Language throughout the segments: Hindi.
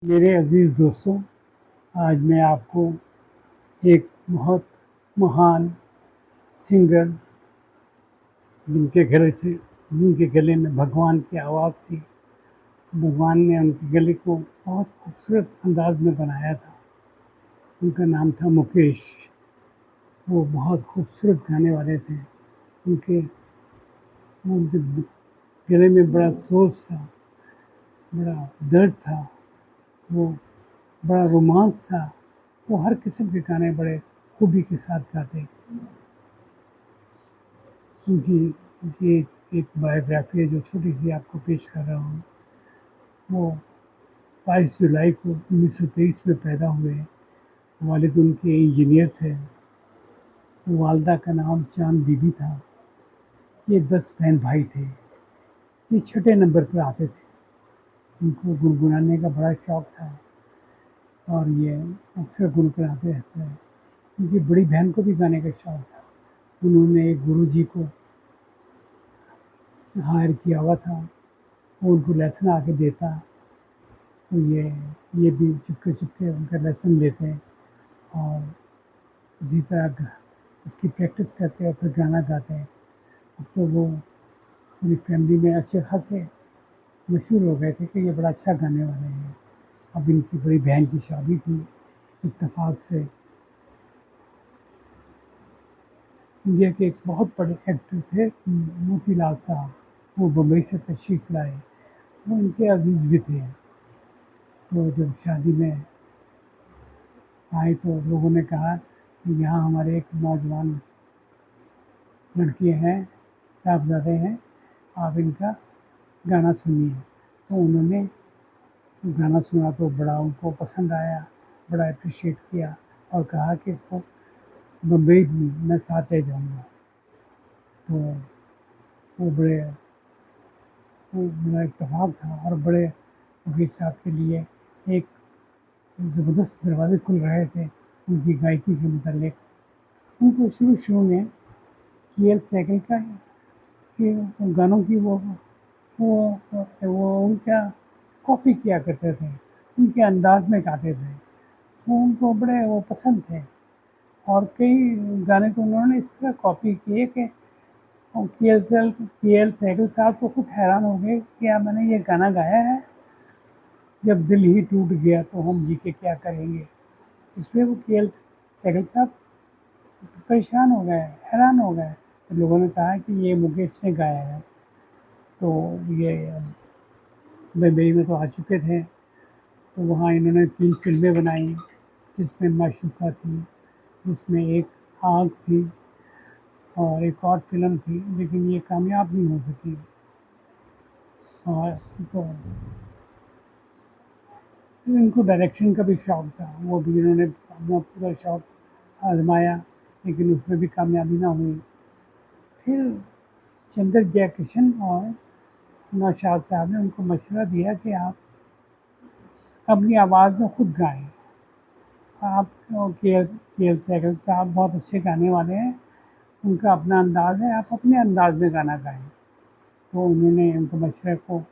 मेरे अज़ीज़ दोस्तों, आज मैं आपको एक बहुत महान सिंगर जिनके गले में भगवान की आवाज़ थी, भगवान ने उनके गले को बहुत खूबसूरत अंदाज़ में बनाया था। उनका नाम था मुकेश। वो बहुत खूबसूरत गाने वाले थे। उनके उनके गले में बड़ा सोच था, बड़ा दर्द था, वो बड़ा रोमांस था। वो हर किस्म के गाने बड़े खूबी के साथ गाते। उनकी ये एक बायोग्राफी है जो छोटी सी आपको पेश कर रहा हूँ। वो 22 जुलाई को 1923 में पैदा हुए। वालिद उनके इंजीनियर थे। वालदा का नाम चांद बीबी था। ये 10 बहन भाई थे। ये छठे नंबर पर आते थे। उनको गुनगुनाने का बड़ा शौक था और ये अक्सर गुनगुनाते रहते हैं। उनकी बड़ी बहन को भी गाने का शौक था। उन्होंने एक गुरुजी को हायर किया हुआ था। वो उनको लेसन आके देता। तो ये भी चुपके चुपके उनका लेसन लेते हैं और उसी तरह उसकी प्रैक्टिस करते हैं और फिर गाना गाते हैं। अब तो वो पूरी फैमिली में अच्छे खासे मशहूर हो गए थे कि ये बड़ा अच्छा गाने वाले हैं। अब इनकी बड़ी बहन की शादी थी इत्तेफाक से। इंडिया के एक बहुत बड़े एक्टर थे मोतीलाल साहब। वो बम्बई से तशरीफ़ लाए। वो इनके अजीज़ भी थे। तो जब शादी में आए तो लोगों ने कहा कि यहाँ हमारे एक नौजवान लड़के हैं, साहबज़ादे हैं, आप इनका गाना सुनिए। तो उन्होंने गाना सुना तो बड़ा उनको पसंद आया, बड़ा एप्रिशिएट किया और कहा कि इसको बम्बई में साथ ले जाऊँगा। तो वो बड़ा इत्तेफ़ाक था और बड़े मुकेश साहब के लिए एक ज़बरदस्त दरवाज़े खुल रहे थे उनकी गायकी के मुतालिक। उनको शुरू में के.एल. सहगल का के गानों की वो उनका कॉपी किया करते थे। उनके अंदाज़ में गाते थे। वो उनको बड़े वो पसंद थे और कई गाने तो उन्होंने इस तरह कॉपी किए कि के.एल. सहगल साहब तो खुद हैरान हो गए, क्या मैंने ये गाना गाया है? जब दिल ही टूट गया तो हम जी के क्या करेंगे। इसलिए वो के.एल. सहगल साहब परेशान हो गए, हैरान हो गए। तो लोगों ने कहा कि ये मुकेश ने गाया है। तो ये मुंबई में तो आ चुके थे। तो वहाँ इन्होंने 3 फ़िल्में बनाई जिसमें माशूक़ा थी, जिसमें एक आग थी और एक और फ़िल्म थी, लेकिन ये कामयाब नहीं हो सकी। और तो इनको डायरेक्शन का भी शौक था। वो भी इन्होंने अपना पूरा शौक आज़माया, लेकिन उसमें भी कामयाबी ना हुई। फिर चंद्र जयकिशन और नौशाद साहब ने उनको मशवरा दिया कि आप अपनी आवाज़ में खुद गाएँ। आप के.एल. सहगल साहब बहुत अच्छे गाने वाले हैं, उनका अपना अंदाज़ है, आप अपने अंदाज़ में गाना गाएँ। तो उन्होंने उनके मशवरे को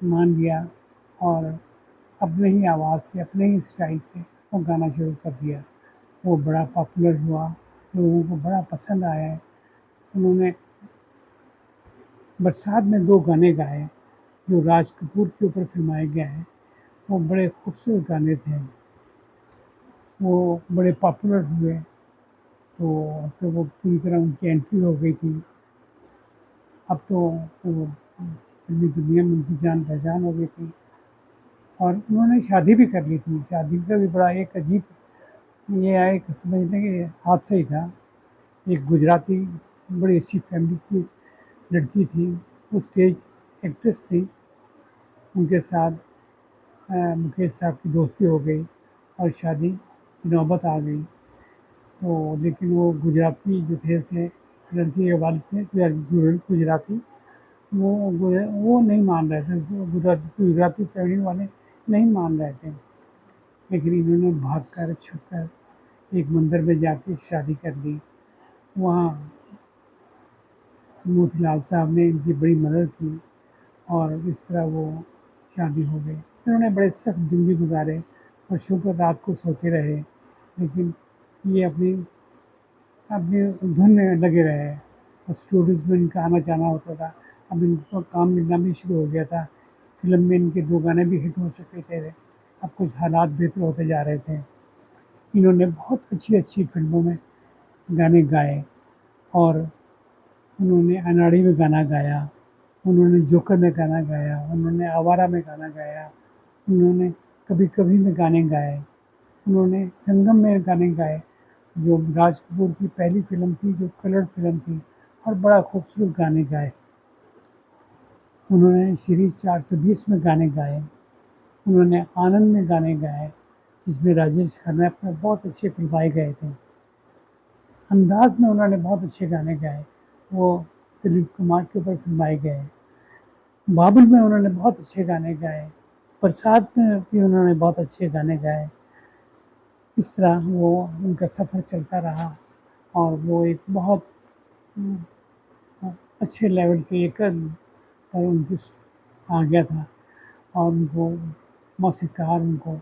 मान लिया और अपने ही आवाज़ से, अपने ही स्टाइल से वो गाना शुरू कर दिया। वो बड़ा पॉपुलर हुआ, लोगों को बड़ा पसंद आया है। उन्होंने बरसात में 2 गाने गाए, जो राज कपूर के ऊपर फ़िल्माए गए हैं। वो बड़े खूबसूरत गाने थे। वो बड़े पॉपुलर हुए। तो अब तो वो पूरी तरह उनकी एंट्री हो गई थी। अब तो वो फ़िल्मी दुनिया में उनकी जान-पहचान हो गई थी और उन्होंने शादी भी कर ली थी। शादी का भी बड़ा एक अजीब ये एक समझ लें कि हादसा ही था। एक गुजराती बड़ी अच्छी फैमिली की लड़की थी, वो स्टेज एक्ट्रेस थी। उनके साथ मुकेश साहब की दोस्ती हो गई और शादी की नौबत आ गई। तो लेकिन वो गुजराती जो थे से लड़की के वालिद थे गुजराती, वो नहीं मान रहे थे। गुजराती फैमिली वाले नहीं मान रहे थे। लेकिन इन्होंने भाग कर छुप कर एक मंदिर में जाके शादी कर ली। वहाँ मोतीलाल साहब ने इनकी बड़ी मदद की और इस तरह वो शादी हो गई। इन्होंने बड़े सख्त दिन भी गुजारे, वर्षों पर रात को सोते रहे, लेकिन ये अपनी अपनी धुन में लगे रहे और स्टूडियोज़ में इनका आना जाना होता था। अब इनको काम मिलना भी शुरू हो गया था। फ़िल्म में इनके 2 गाने भी हिट हो चुके थे। अब कुछ हालात बेहतर होते जा रहे थे। इन्होंने बहुत अच्छी-अच्छी फ़िल्मों में गाने गाए और उन्होंने अनाड़ी में गाना गाया, उन्होंने जोकर में गाना गाया, उन्होंने आवारा में गाना गाया, उन्होंने कभी-कभी में गाने गाए, उन्होंने संगम में गाने गाए, जो राज कपूर की पहली फ़िल्म थी, जो कलर्ड फ़िल्म थी और बड़ा खूबसूरत गाने गाए। उन्होंने श्री 420 में गाने गाए, उन्होंने आनंद में गाने गाए, जिसमें राजेश खन्ना पर बहुत अच्छे फिल्माए गए थे। अंदाज़ में उन्होंने बहुत अच्छे गाने गाए, वो दिलीप कुमार के ऊपर फिल्माए गए। बाबुल में उन्होंने बहुत अच्छे गाने गाए, बरसात में भी उन्होंने बहुत अच्छे गाने गाए। इस तरह वो उनका सफ़र चलता रहा और वो एक बहुत अच्छे लेवल के एक पर उनकी आ गया था और उनको मौसीक़ार उनको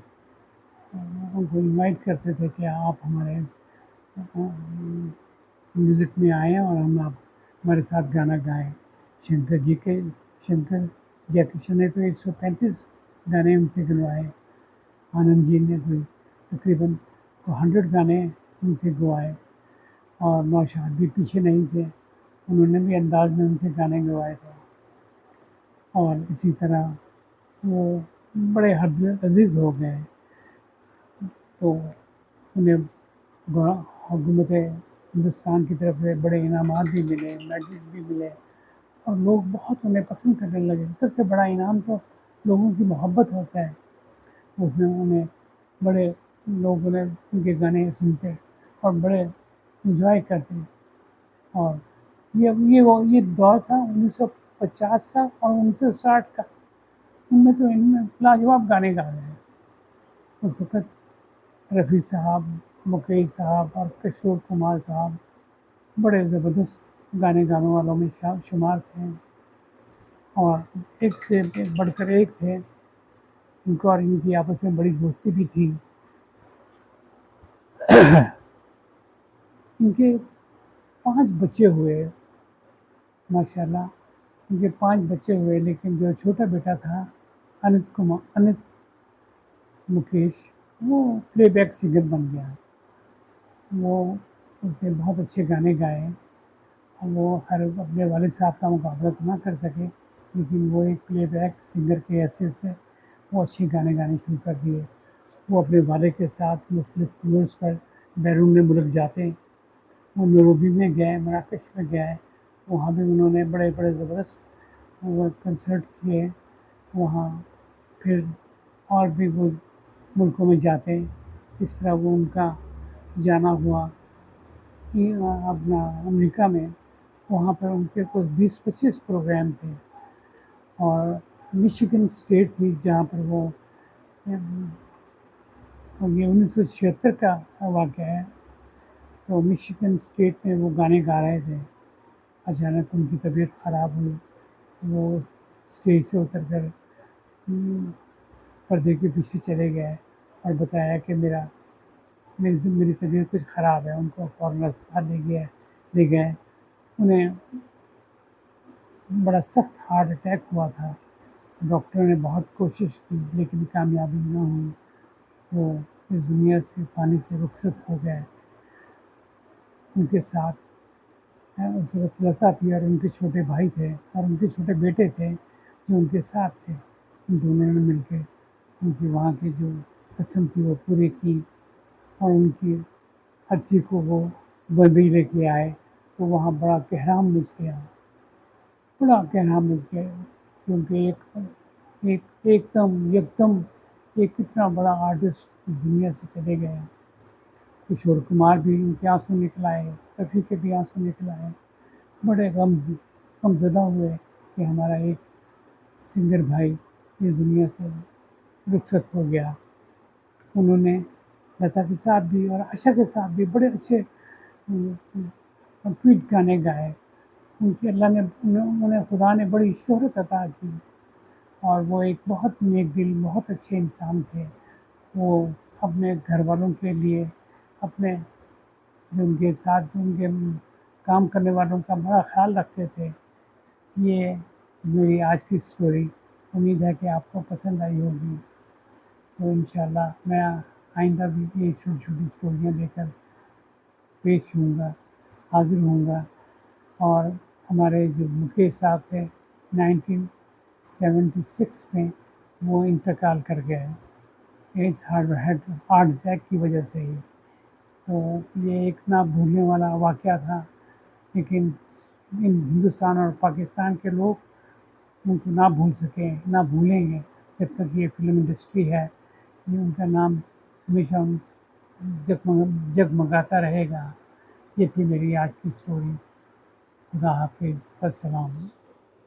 इनवाइट करते थे कि आप हमारे म्यूज़िक में आएँ और हम आप हमारे साथ गाना गाएँ। शंकर जयकिशन ने तो 135 गाने उनसे गवाए। आनंद जी ने कोई तकरीबन 100 गाने उनसे गवाए और नौशाद भी पीछे नहीं थे, उन्होंने भी अंदाज़ में उनसे गाने गवाए थे। और इसी तरह वो बड़े हद अज़ीज़ हो गए, तो उन्हें हुकूमत हिंदुस्तान की तरफ से बड़े इनामात भी मिले, मेडल्स भी मिले और लोग बहुत उन्हें पसंद करने लगे। सबसे बड़ा इनाम तो लोगों की मोहब्बत होता है, उसमें उन्हें बड़े लोग उनके गाने सुनते और बड़े एंजॉय करते। और ये दौर था 1950 का और 1960 का। उनमें तो इनमें लाजवाब गाने गा रहे हैं उस वक़्त। रफ़ी साहब, मुकेश साहब और किशोर कुमार साहब बड़े ज़बरदस्त गाने गाने वालों में शुमार थे और एक से एक बढ़कर एक थे। उनको और इनकी आपस में बड़ी दोस्ती भी थी। इनके 5 बच्चे हुए माशाल्लाह। इनके 5 बच्चे हुए, लेकिन जो छोटा बेटा था अनित मुकेश, वो प्लेबैक सिंगर बन गया। वो उसने बहुत अच्छे गाने गाए। वो हर अपने वालिद साहब का मुकाबला तो ना कर सके, लेकिन वो एक प्लेबैक सिंगर की हैसियत से वो अच्छे गाने गाने शुरू कर दिए। वो अपने वालिद के साथ मुख्तलिफ टूर्स पर बैरून मुल्क जाते। वो नैरोबी में गए, मराकश में गए, वहाँ भी उन्होंने बड़े बड़े ज़बरदस्त वो कंसर्ट किए वहाँ। फिर और भी वो मुल्कों में जाते, इस तरह वो उनका जाना हुआ कि अपना अमेरिका में, वहाँ पर उनके कुछ 20-25 प्रोग्राम थे और मिशिगन स्टेट थी जहाँ पर वो ये 1976 का वाक़या है। तो मिशिगन स्टेट में वो गाने गा रहे थे, अचानक उनकी तबीयत ख़राब हुई। वो स्टेज से उतर कर पर्दे के पीछे चले गए और बताया कि मेरी तबीयत कुछ ख़राब है। उनको फ़ौरन अस्पताल ले गए। उन्हें बड़ा सख्त हार्ट अटैक हुआ था। डॉक्टरों ने बहुत कोशिश की, लेकिन कामयाबी न हुई। वो इस दुनिया से फ़ानी से रुखसत हो गए। उनके साथ उस वक़्त लता थी और उनके छोटे भाई थे और उनके छोटे बेटे थे जो उनके साथ थे। उन दोनों ने मिलके उनकी वहाँ की जो रस्म थी वो पूरी की और उनकी अर्थी को वो बम्बई लेके आए, तो वहाँ बड़ा कोहराम मच गया, बड़ा कोहराम मच गया, क्योंकि एकदम एक इतना बड़ा आर्टिस्ट इस दुनिया से चले गए। किशोर कुमार भी उनके आँसू निकल आए, रफ़ी के भी आँसू निकल आए। बड़े गमज़दा हुए कि हमारा एक सिंगर भाई इस दुनिया से रुखसत हो गया। उन्होंने लता के साथ भी और आशा के साथ भी बड़े अच्छे ट्वीट गाने गाए। उनकी अल्लाह ने उन्हें खुदा ने बड़ी शोहरत अता की और वो एक बहुत नेक दिल, बहुत अच्छे इंसान थे। वो अपने घर वालों के लिए, अपने जो उनके साथ उनके काम करने वालों का बड़ा ख़्याल रखते थे। ये मेरी आज की स्टोरी, उम्मीद है कि आपको पसंद आई होगी। तो इंशाल्लाह मैं आइंदा भी ये छोटी-छोटी स्टोरियाँ लेकर पेश होऊँगा, हाज़िर होऊँगा। और हमारे जो मुकेश साहब थे 1976 में वो इंतकाल कर गए इस हार्ट अटैक की वजह से ही। तो ये एक ना भूलने वाला वाक़या था, लेकिन हिंदुस्तान और पाकिस्तान के लोग उनको ना भूल सके, ना भूलेंगे जब तक ये फ़िल्म इंडस्ट्री है। ये उनका नाम हमेशा जगमगाता रहेगा। ये थी मेरी आज की स्टोरी। खुदा हाफ़िज़, अस्सलाम।